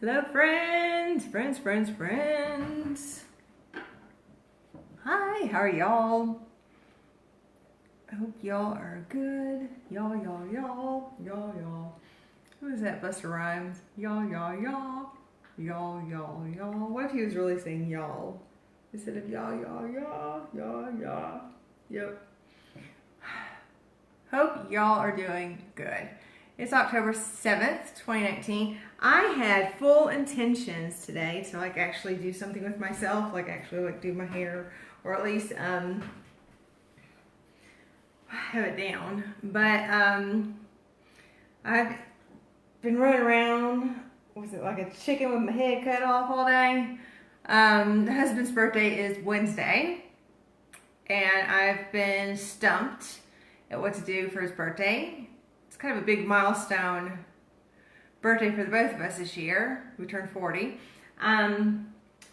Hello, friends. Hi, how are y'all? I hope y'all are good. Y'all. Who is that, Busta Rhymes? Y'all. What if he was really saying y'all instead of y'all? Yep. Hope y'all are doing good. It's October 7th, 2019. I had full intentions today to actually do something with myself, actually do my hair, or at least have it down. But I've been running around, was it like a chicken with my head cut off all day? The husband's birthday is Wednesday, and I've been stumped at what to do for his birthday. It's kind of a big milestone birthday for the both of us this year. We turned 40.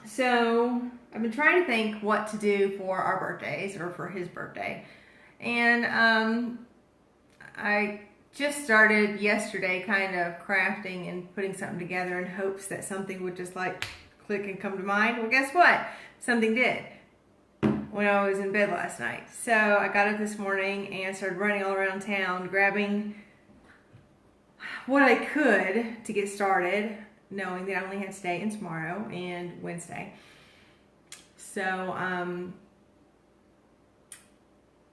So I've been trying to think what to do for our birthdays or for his birthday. And I just started yesterday kind of crafting and putting something together in hopes that something would just click and come to mind. Well, guess what? Something did when I was in bed last night. So I got up this morning and started running all around town, grabbing what I could to get started, knowing that I only had today and tomorrow and Wednesday. So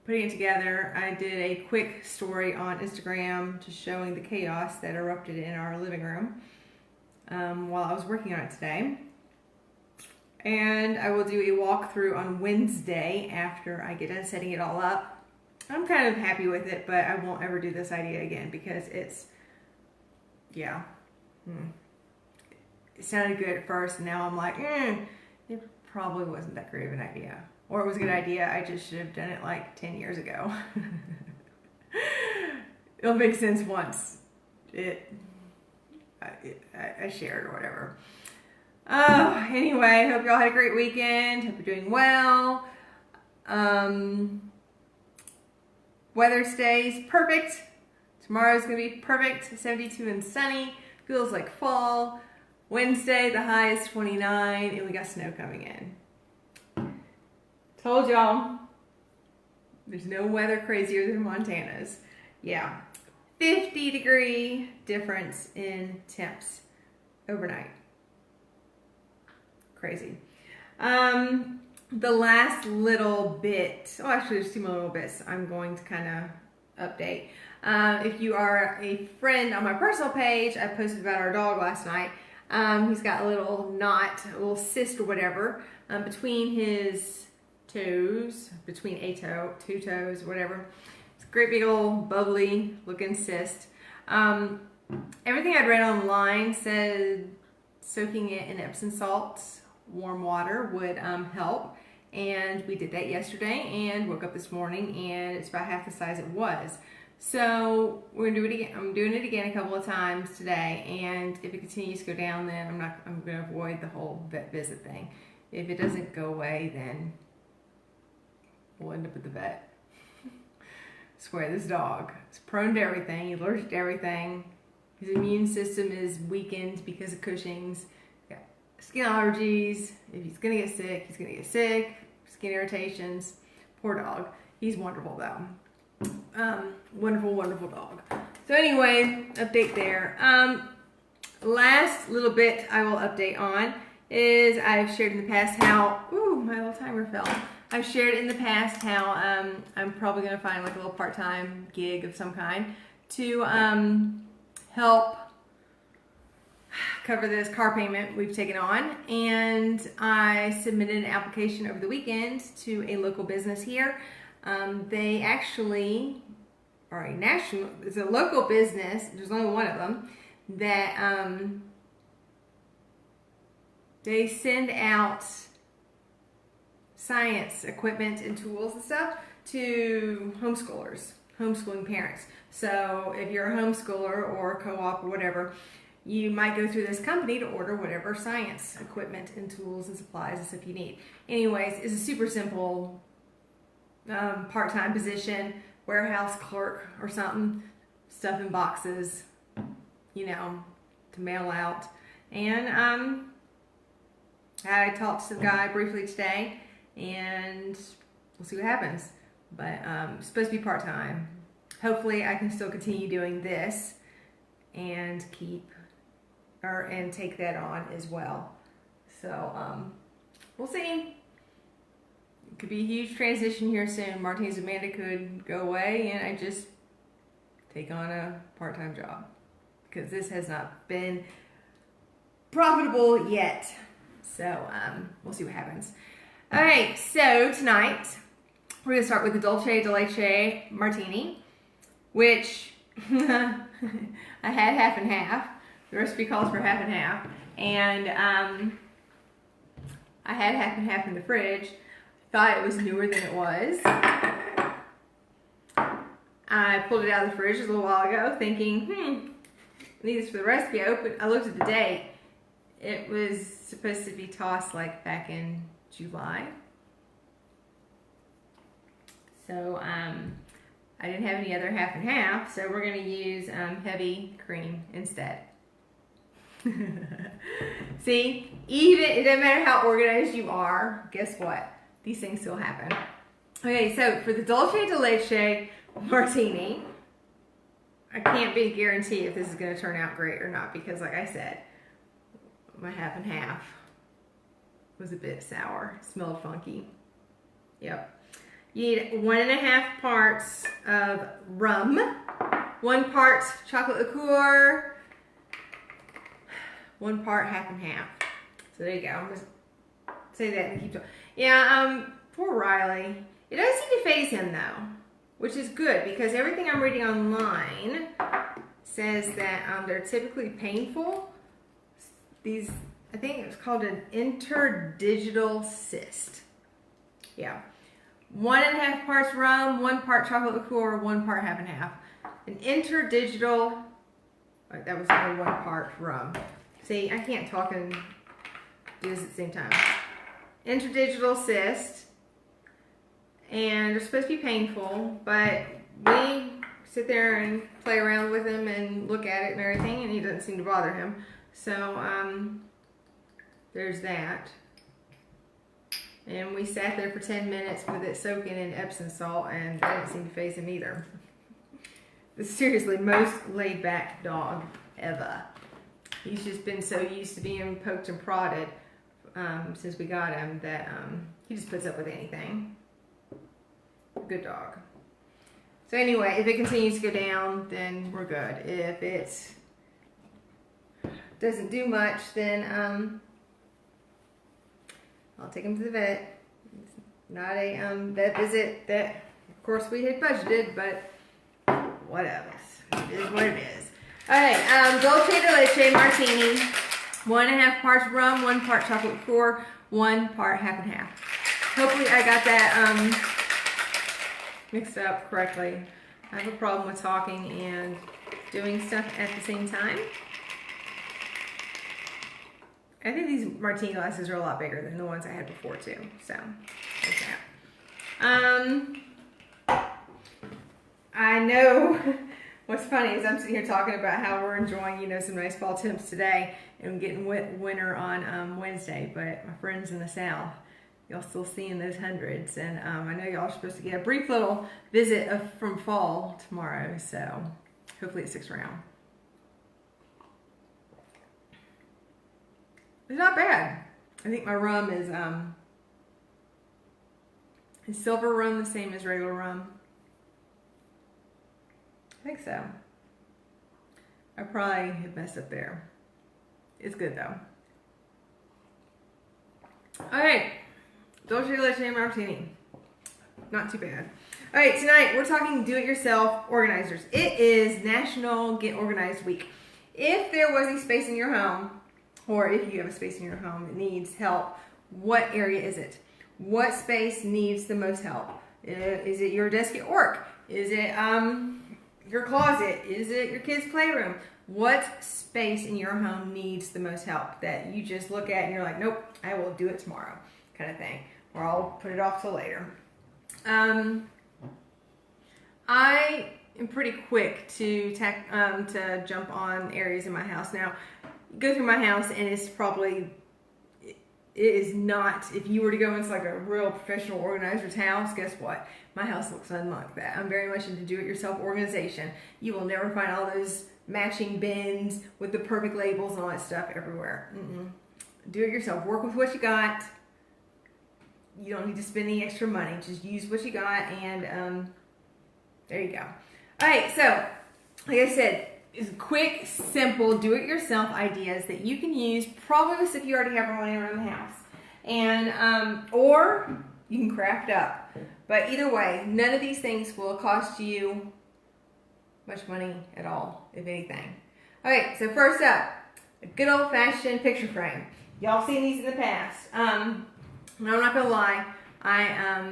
putting it together, I did a quick story on Instagram just showing the chaos that erupted in our living room while I was working on it today. And I will do a walkthrough on Wednesday after I get done setting it all up. I'm kind of happy with it, but I won't ever do this idea again because it's, yeah. It sounded good at first, and now I'm like, it probably wasn't that great of an idea. Or it was a good idea, I just should have done it 10 years ago. It'll make sense once I shared or whatever. Anyway, hope y'all had a great weekend. Hope you're doing well. Weather stays perfect. Tomorrow's gonna be perfect, 72 and sunny. Feels like fall. Wednesday, the high is 29, and we got snow coming in. Told y'all, there's no weather crazier than Montana's. Yeah, 50-degree difference in temps overnight. Crazy. The last little bit, actually there's two more little bits I'm going to kind of update. If you are a friend on my personal page, I posted about our dog last night. He's got a little knot, a little cyst or whatever, between his toes, between two toes, whatever. It's a great big old bubbly looking cyst. Everything I'd read online said soaking it in Epsom salts, warm water would help, and we did that yesterday and woke up this morning and it's about half the size it was. So we're gonna do it again. I'm doing it again a couple of times today, and if it continues to go down, then I'm gonna avoid the whole vet visit thing. If it doesn't go away, then we'll end up at the vet. I swear, this dog is prone to everything, he's allergic to everything. His immune system is weakened because of Cushing's. Skin allergies. If he's gonna get sick, he's gonna get sick. Skin irritations. Poor dog. He's wonderful though. Wonderful dog. So anyway, update there. Last little bit I will update on is I've shared in the past how, my little timer fell. I've shared in the past how I'm probably gonna find a little part-time gig of some kind to help cover this car payment we've taken on, and I submitted an application over the weekend to a local business here. They actually are a national, it's a local business, there's only one of them, that they send out science equipment and tools and stuff to homeschooling parents. So if you're a homeschooler or a co-op or whatever, you might go through this company to order whatever science equipment and tools and supplies and stuff you need. Anyways, it's a super simple part-time position, warehouse clerk or something, stuff in boxes, to mail out. And I talked to the guy briefly today, and we'll see what happens. But it's supposed to be part-time. Hopefully I can still continue doing this and and take that on as well. So we'll see. It could be a huge transition here soon. Martinez Amanda could go away and I just take on a part-time job, because this has not been profitable yet. So we'll see what happens. All right, so tonight we're gonna start with the Dulce de Leche Martini, which I had half and half. The recipe calls for half and half, and I had half and half in the fridge. Thought it was newer than it was. I pulled it out of the fridge a little while ago, thinking, I need this for the recipe. I looked at the date. It was supposed to be tossed like back in July. So I didn't have any other half and half, so we're gonna use heavy cream instead. See, it doesn't matter how organized you are, guess what? These things still happen. Okay, so for the Dulce de Leche Martini, I can't be guaranteed if this is gonna turn out great or not, because like I said, my half and half was a bit sour, smelled funky. Yep. You need 1.5 parts of rum, 1 part chocolate liqueur, 1 part half and half. So there you go. I'm just say that and keep talking. Yeah, poor Riley. It does seem to phase him though, which is good, because everything I'm reading online says that they're typically painful. These, I think it's called an interdigital cyst. Yeah. 1.5 parts rum, 1 part chocolate liqueur, 1 part half and half. An interdigital, that was only 1 part rum. See, I can't talk and do this at the same time. Interdigital cyst, and they're supposed to be painful, but we sit there and play around with him and look at it and everything, and he doesn't seem to bother him. So there's that. And we sat there for 10 minutes with it soaking in Epsom salt, and that didn't seem to faze him either. Seriously, most laid back dog ever. He's just been so used to being poked and prodded since we got him that he just puts up with anything. Good dog. So anyway, if it continues to go down, then we're good. If it doesn't do much, then I'll take him to the vet. It's not a vet visit that, of course, we had budgeted, but whatever. It is what it is. All right, Dulce de Leche Martini. 1.5 parts rum, 1 part chocolate liqueur, 1 part half and half. Hopefully I got that mixed up correctly. I have a problem with talking and doing stuff at the same time. I think these martini glasses are a lot bigger than the ones I had before too. So there's that. I know what's funny is I'm sitting here talking about how we're enjoying, some nice fall temps today and getting winter on Wednesday, but my friends in the South, y'all still seeing those hundreds, and I know y'all are supposed to get a brief little visit from fall tomorrow, so hopefully it sticks around. It's not bad. I think my rum is silver rum the same as regular rum? I think so. I probably have messed up there. It's good though. All right, Dulce de Leche Martini. Not too bad. All right, tonight we're talking do-it-yourself organizers. It is National Get Organized Week. If there was a space in your home, or if you have a space in your home that needs help, what area is it? What space needs the most help? Is it your desk at work? Is it your closet? Is it your kids' playroom? What space in your home needs the most help that you just look at and you're like, nope, I will do it tomorrow, kind of thing, or I'll put it off till later. I am pretty quick to jump on areas in my house. Now, go through my house and it's probably, it is not, if you were to go into like a real professional organizer's house, guess what? My house looks unlike that. I'm very much into do-it-yourself organization. You will never find all those matching bins with the perfect labels and all that stuff everywhere. Do it yourself. Work with what you got. You don't need to spend any extra money. Just use what you got, and there you go. All right, so like I said, it's quick, simple, do-it-yourself ideas that you can use probably with stuff you already have running around the house, and or you can craft up. But either way, none of these things will cost you much money at all, if anything. All right, so first up, a good old-fashioned picture frame. Y'all seen these in the past. I'm not gonna lie, I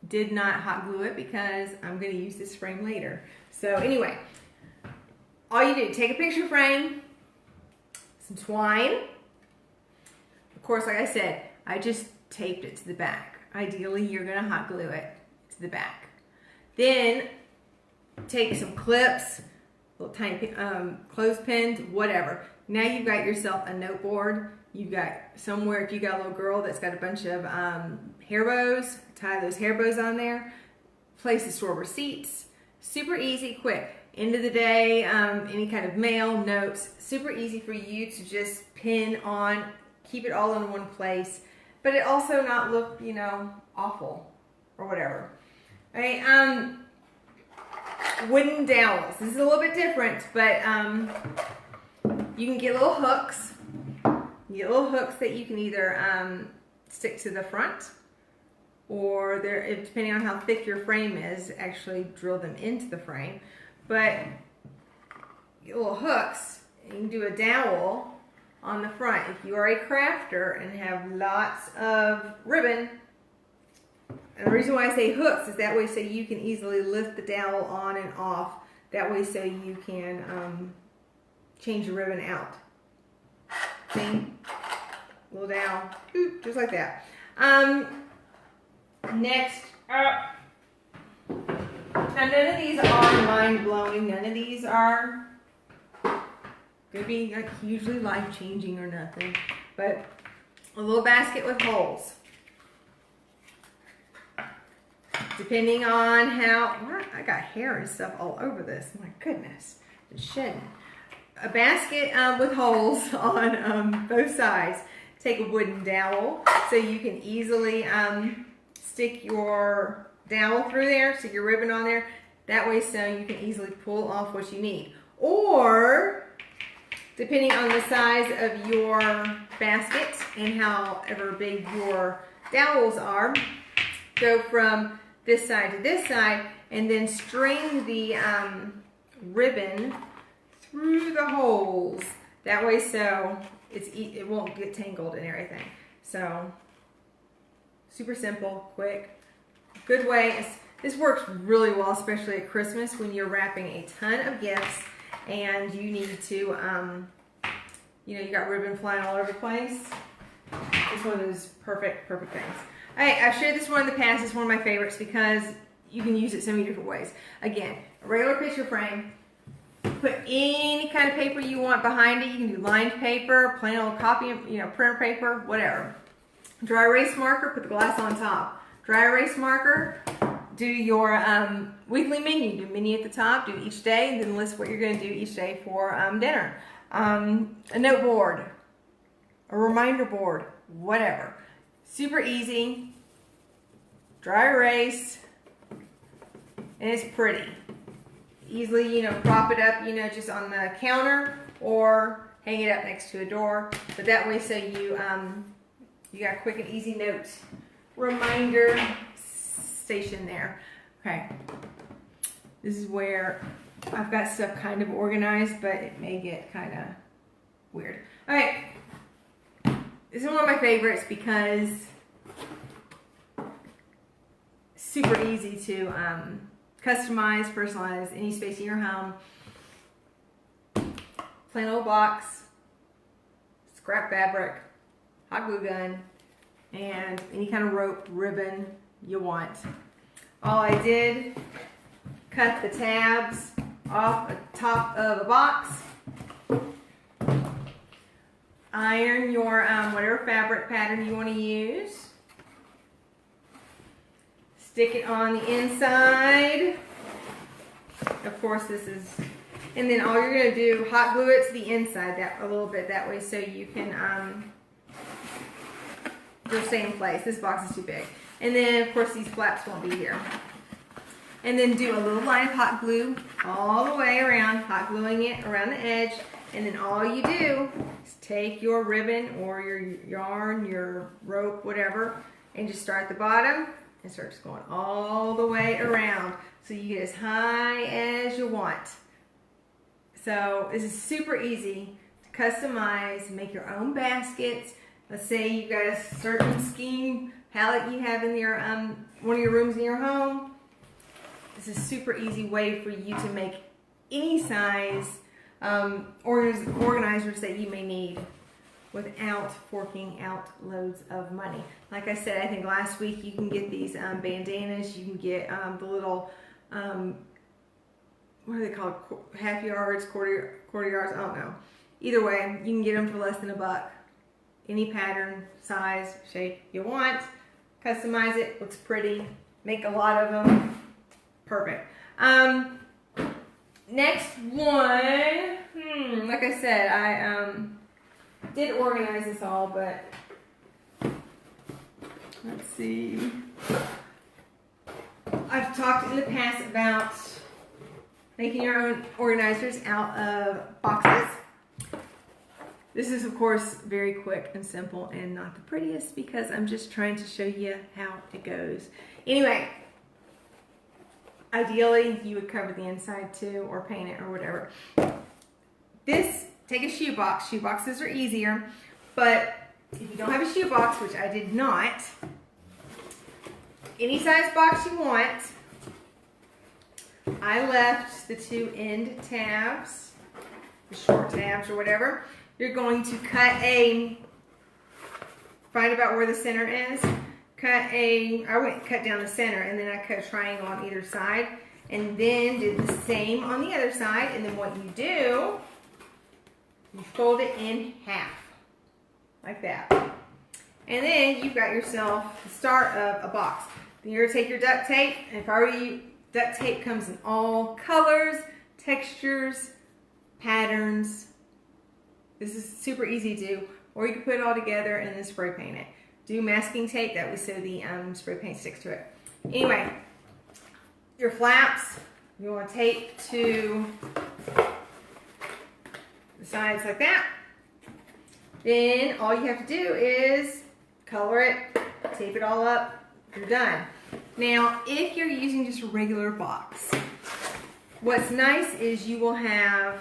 did not hot glue it because I'm gonna use this frame later. So anyway, all you do, take a picture frame, some twine. Of course, like I said, I just taped it to the back. Ideally, you're gonna hot glue it to the back. Then take some clips, little tiny clothespins, whatever. Now you've got yourself a note board. You've got somewhere, if you got a little girl that's got a bunch of hair bows, tie those hair bows on there. Place to store receipts. Super easy, quick. End of the day, any kind of mail, notes, super easy for you to just pin on, keep it all in one place, but it also not look, you know, awful or whatever. All right, wooden dowels. This is a little bit different, but you can get little hooks. You get little hooks that you can either stick to the front, or depending on how thick your frame is, actually drill them into the frame. But you get little hooks, and you can do a dowel on the front. If you are a crafter and have lots of ribbon, and the reason why I say hooks is that way so you can easily lift the dowel on and off. That way so you can change the ribbon out. See? Little dowel, just like that. Next up, now none of these are mind-blowing. None of these are gonna be like hugely life-changing or nothing. But a little basket with holes. Depending on how, I got hair and stuff all over this. My goodness, it's shedding. A basket with holes on both sides. Take a wooden dowel so you can easily stick your dowel through there, stick your ribbon on there. That way so you can easily pull off what you need. Or, depending on the size of your basket and however big your dowels are, go from this side to this side and then string the ribbon through the holes. That way so it won't get tangled and everything. So, super simple, quick, good way. This works really well, especially at Christmas when you're wrapping a ton of gifts and you need to, you know, you got ribbon flying all over the place. It's one of those perfect things. All right, I've shared this one in the past. It's one of my favorites because you can use it so many different ways. Again, a regular picture frame. Put any kind of paper you want behind it. You can do lined paper, plain old copy, you know, printer paper, whatever. Dry erase marker, put the glass on top. Dry erase marker, do your weekly menu. Do menu at the top, do each day, and then list what you're going to do each day for dinner. A note board, a reminder board, whatever. Super easy. Dry erase, and it's pretty. Easily, you know, prop it up, you know, just on the counter or hang it up next to a door. But that way, so you you got a quick and easy note reminder station there. Okay, this is where I've got stuff kind of organized, but it may get kind of weird. All right, this is one of my favorites because super easy to customize, personalize any space in your home. Plain old box, scrap fabric, hot glue gun, and any kind of rope, ribbon you want. All I did, cut the tabs off the top of a box, iron your whatever fabric pattern you want to use. Stick it on the inside. Of course, this is, and then all you're going to do, hot glue it to the inside that a little bit, that way so you can just stay in place. This box is too big. And then, of course, these flaps won't be here. And then do a little line of hot glue all the way around, hot gluing it around the edge. And then all you do is take your ribbon or your yarn, your rope, whatever, and just start at the bottom and start just going all the way around. So you get as high as you want. So this is super easy to customize, make your own baskets. Let's say you got a certain scheme palette you have in your one of your rooms in your home. This is a super easy way for you to make any size organizers that you may need without forking out loads of money. Like I said, I think last week you can get these bandanas. You can get the little, what are they called? Half yards, quarter yards, I don't know. Either way, you can get them for less than $1. Any pattern, size, shape you want. Customize it, looks pretty. Make a lot of them. Perfect. Next one, like I said, I did organize this all, but let's see. I've talked in the past about making your own organizers out of boxes. This is, of course, very quick and simple and not the prettiest because I'm just trying to show you how it goes. Anyway, ideally, you would cover the inside too or paint it or whatever. Take a shoe box. Shoe boxes are easier, but if you don't have a shoe box, which I did not, any size box you want, I left the 2 end tabs, the short tabs or whatever. You're going to find about where the center is. I went and cut down the center, and then I cut a triangle on either side, and then did the same on the other side. And then what you do, you fold it in half, like that. And then you've got yourself the start of a box. Then you're gonna take your duct tape, and if I were you, duct tape comes in all colors, textures, patterns. This is super easy to do, or you can put it all together and then spray paint it. Do masking tape, that way so the spray paint sticks to it. Anyway, your flaps, you want to tape to the sides like that. Then all you have to do is color it, tape it all up, you're done. Now, if you're using just a regular box, what's nice is you will have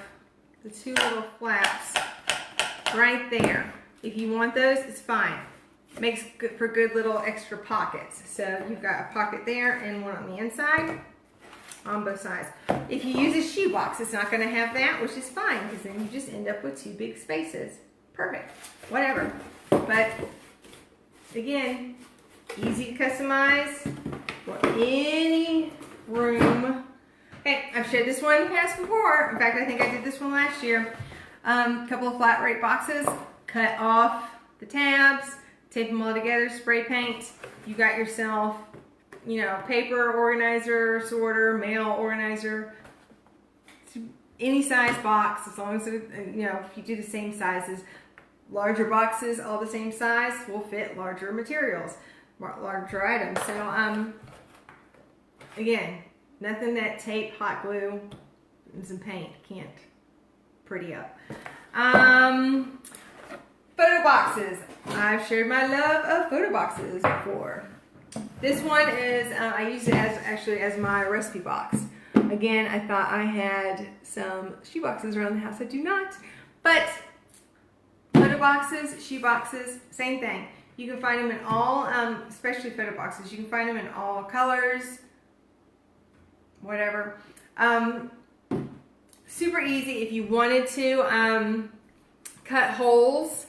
the 2 little flaps right there. If you want those, it's fine. Makes good for good little extra pockets. So you've got a pocket there and one on the inside, on both sides. If you use a shoe box, it's not going to have that, which is fine, because then you just end up with 2 big spaces. Perfect. Whatever. But again, easy to customize for any room. Okay, I've showed this one in the past before. In fact, I think I did this one last year. A couple of flat rate boxes, cut off the tabs, tape them all together, spray paint. You got yourself, you know, paper organizer, sorter, mail organizer, any size box, as long as it, you know, if you do the same sizes. Larger boxes, all the same size, will fit larger materials, larger items. So, again, nothing that tape, hot glue, and some paint can't pretty up. Photo boxes. I've shared my love of photo boxes before. This one is, I use it as my recipe box. Again, I thought I had some shoe boxes around the house. I do not. But photo boxes, shoe boxes, same thing. You can find them in all, especially photo boxes, you can find them in all colors, whatever. Super easy. If you wanted to cut holes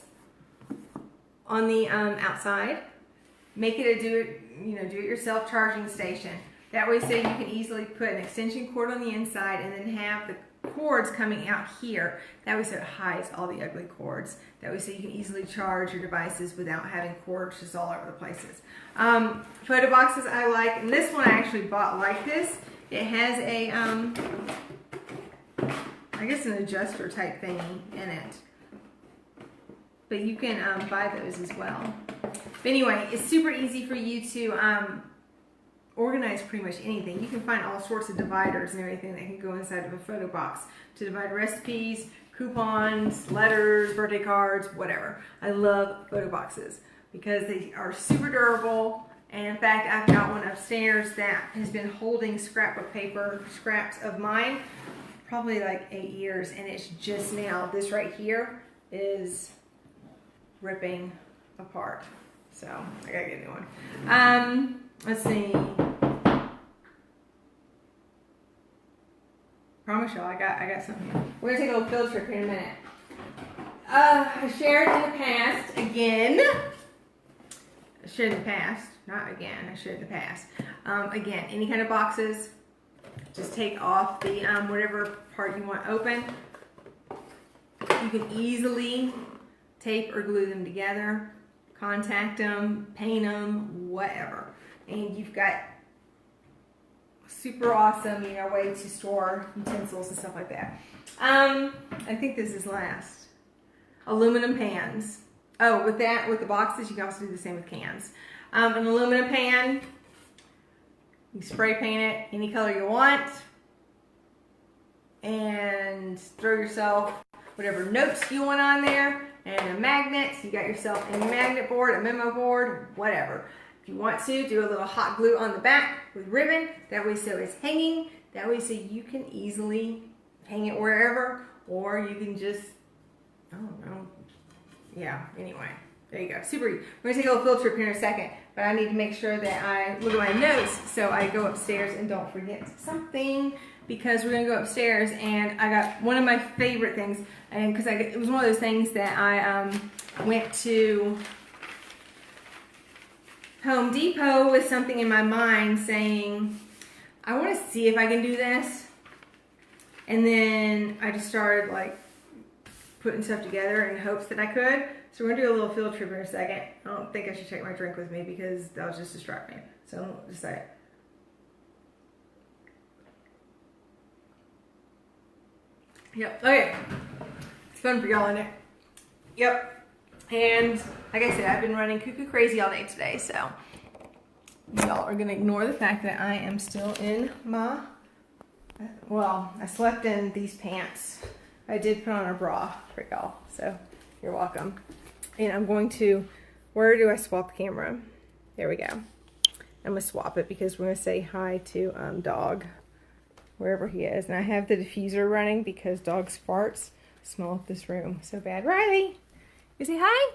on the outside, make it a do-it-yourself charging station. That way, so you can easily put an extension cord on the inside and then have cords coming out here. That way so it hides all the ugly cords. That way so you can easily charge your devices without having cords just all over the places. Photo boxes I like, and this one I actually bought like this. It has a, I guess an adjuster type thingy in it. But you can buy those as well. But anyway, it's super easy for you to organize pretty much anything. You can find all sorts of dividers and everything that can go inside of a photo box to divide recipes, coupons, letters, birthday cards, whatever. I love photo boxes because they are super durable. And in fact, I've got one upstairs that has been holding scrapbook paper, scraps of mine, probably like 8 years, and it's just now, this right here is ripping apart. So I gotta get a new one. Let's see. Promise y'all, I got something. We're gonna take a little field trip here in a minute. I shared in the past again. I shared in the past, not again. I shared in the past. Again, any kind of boxes, just take off the whatever part you want open. You can easily tape or glue them together, contact them, paint them, whatever. And you've got super awesome, you know, way to store utensils and stuff like that. I think this is last. Aluminum pans. Oh, with the boxes, you can also do the same with cans. An aluminum pan, you spray paint it any color you want, and throw yourself whatever notes you want on there, and a magnet. You got yourself a magnet board, a memo board, whatever. If you want to, do a little hot glue on the back with ribbon. That way so it's hanging. That way so you can easily hang it wherever, or you can just, I don't know. Yeah, anyway, there you go. Super easy. We're gonna take a little field trip here in a second, but I need to make sure that I look at my notes so I go upstairs and don't forget something, because we're gonna go upstairs and I got one of my favorite things, and because it was one of those things that I went to Home Depot with something in my mind saying, I want to see if I can do this, and then I just started like putting stuff together in hopes that I could. So we're gonna do a little field trip in a second. I don't think I should take my drink with me because that'll just distract me. So I'll just say it. Yep, okay. It's fun for y'all, isn't it? Yep. And like I said, I've been running cuckoo crazy all day today, so y'all are gonna ignore the fact that I am still in my, well, I slept in these pants. I did put on a bra for y'all, so you're welcome. And I'm going to, where do I swap the camera? There we go. I'm gonna swap it because we're gonna say hi to Dog, wherever he is. And I have the diffuser running because Dog's farts smell up this room so bad. Riley, you say hi?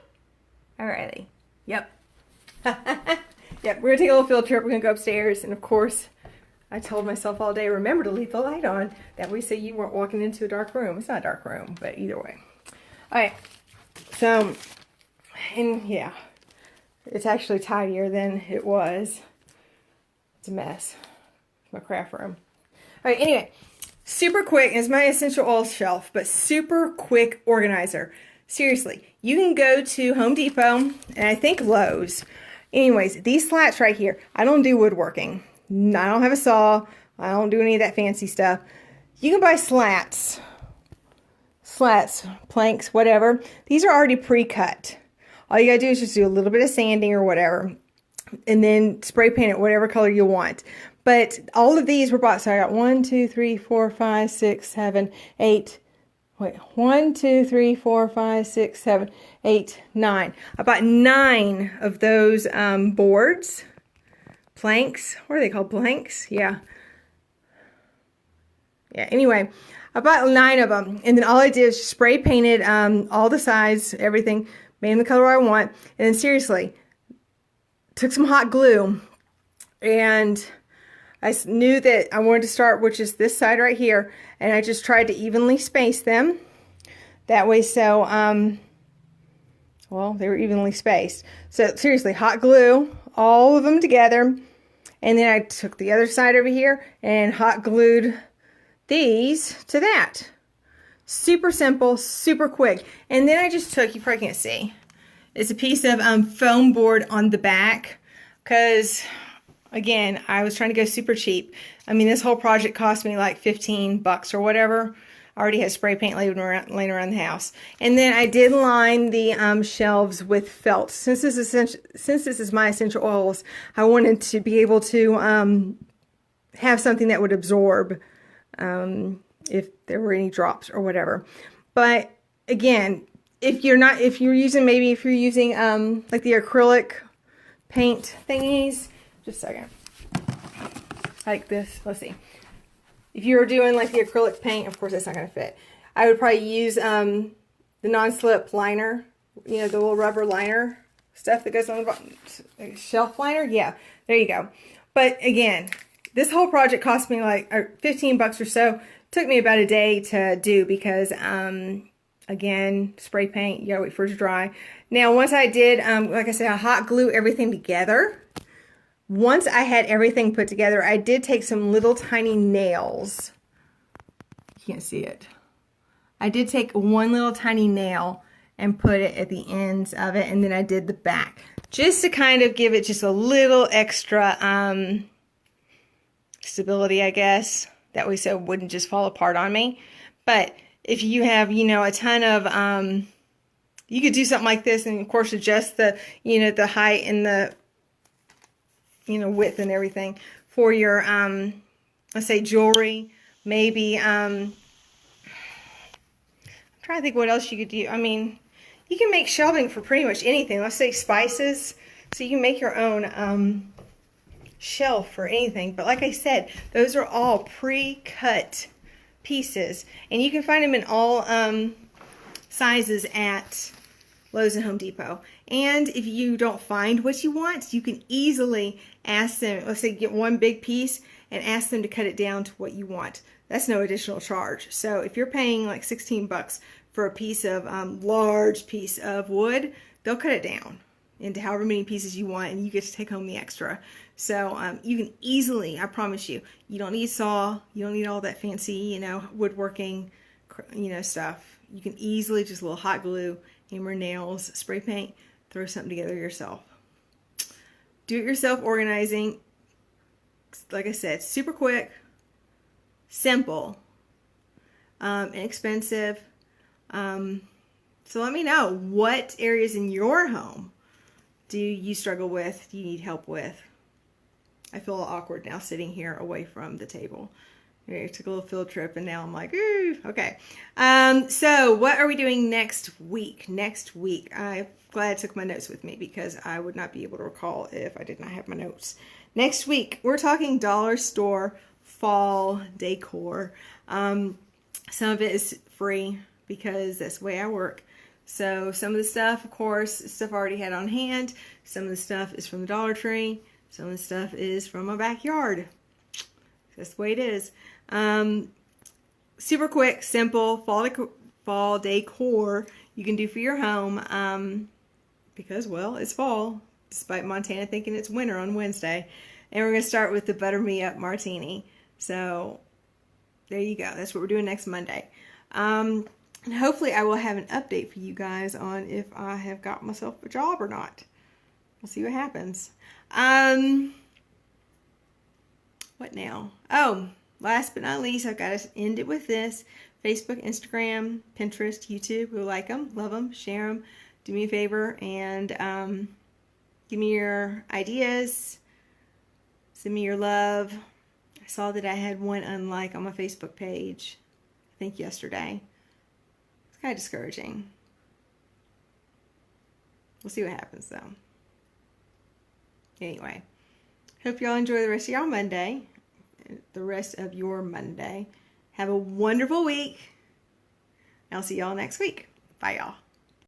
All righty. Yep. Yep, we're gonna take a little field trip. We're gonna go upstairs, and of course, I told myself all day, remember to leave the light on. That way so you weren't walking into a dark room. It's not a dark room, but either way. All right, so, and yeah, it's actually tidier than it was. It's a mess. My craft room. All right, anyway, super quick, it's my essential oil shelf, but super quick organizer. Seriously, you can go to Home Depot, and I think Lowe's. Anyways, these slats right here, I don't do woodworking. I don't have a saw. I don't do any of that fancy stuff. You can buy slats, planks, whatever. These are already pre-cut. All you gotta do is just do a little bit of sanding or whatever, and then spray paint it whatever color you want. But all of these were bought. So I got 1, 2, 3, 4, 5, 6, 7, 8. Wait, 1, 2, 3, 4, 5, 6, 7, 8, 9. I bought 9 of those boards. Planks. What are they called? Planks? Yeah. Yeah, anyway, I bought 9 of them. And then all I did is spray painted all the sides, everything, made them the color I want. And then seriously, took some hot glue. And I knew that I wanted to start, which is this side right here. And I just tried to evenly space them. That way so, well, they were evenly spaced. So seriously, hot glue, all of them together. And then I took the other side over here and hot glued these to that. Super simple, super quick. And then I just took, you probably can't see, it's a piece of foam board on the back because, again, I was trying to go super cheap. I mean, this whole project cost me like 15 bucks or whatever. I already had spray paint laying around the house. And then I did line the shelves with felt. Since this is my essential oils, I wanted to be able to have something that would absorb if there were any drops or whatever. But again, if you're using like the acrylic paint thingies, just a second, like this, let's see. If you were doing like the acrylic paint, of course that's not going to fit. I would probably use the non-slip liner, you know, the little rubber liner stuff that goes on the bottom, shelf liner. Yeah, there you go. But again, this whole project cost me like 15 bucks or so. Took me about a day to do because, again, spray paint, you gotta wait for it to dry. Now, once I did, like I said, I hot glue everything together. Once I had everything put together, I did take some little tiny nails. You can't see it. I did take one little tiny nail and put it at the ends of it, and then I did the back. Just to kind of give it just a little extra stability, I guess. That way so it wouldn't just fall apart on me. But if you have, you know, a ton of, you could do something like this and of course adjust the, you know, the height and the, you know, width and everything for your, let's say jewelry. Maybe, I'm trying to think what else you could do. I mean, you can make shelving for pretty much anything. Let's say spices. So you can make your own, shelf for anything. But like I said, those are all pre-cut pieces, and you can find them in all sizes at Lowe's and Home Depot. And if you don't find what you want, you can easily ask them, let's say get one big piece and ask them to cut it down to what you want. That's no additional charge. So if you're paying like 16 bucks for a piece of large piece of wood, they'll cut it down into however many pieces you want, and you get to take home the extra. So you can easily, I promise you, you don't need a saw, you don't need all that fancy, you know, woodworking, you know, stuff. You can easily just a little hot glue, hammer, nails, spray paint, throw something together yourself. Do it yourself organizing, like I said, super quick, simple, inexpensive. So let me know what areas in your home do you struggle with, do you need help with? I feel a little awkward now sitting here away from the table. I took a little field trip and now I'm like, ooh, okay. So what are we doing next week? Next week, I'm glad I took my notes with me because I would not be able to recall if I did not have my notes. Next week, we're talking dollar store fall decor. Some of it is free because that's the way I work. So some of the stuff, of course, stuff I already had on hand. Some of the stuff is from the Dollar Tree. Some of the stuff is from my backyard. That's the way it is. Super quick, simple fall decor you can do for your home because, well, it's fall, despite Montana thinking it's winter on Wednesday. And we're going to start with the Butter Me Up Martini. So there you go. That's what we're doing next Monday. And hopefully I will have an update for you guys on if I have got myself a job or not. We'll see what happens. What now? Oh, last but not least, I've got to end it with this. Facebook, Instagram, Pinterest, YouTube. We like them, love them, share them. Do me a favor and give me your ideas. Send me your love. I saw that I had one unlike on my Facebook page, I think yesterday. It's kind of discouraging. We'll see what happens though. Anyway, hope y'all enjoy the rest of your Monday. Have a wonderful week. I'll see y'all next week. Bye, y'all.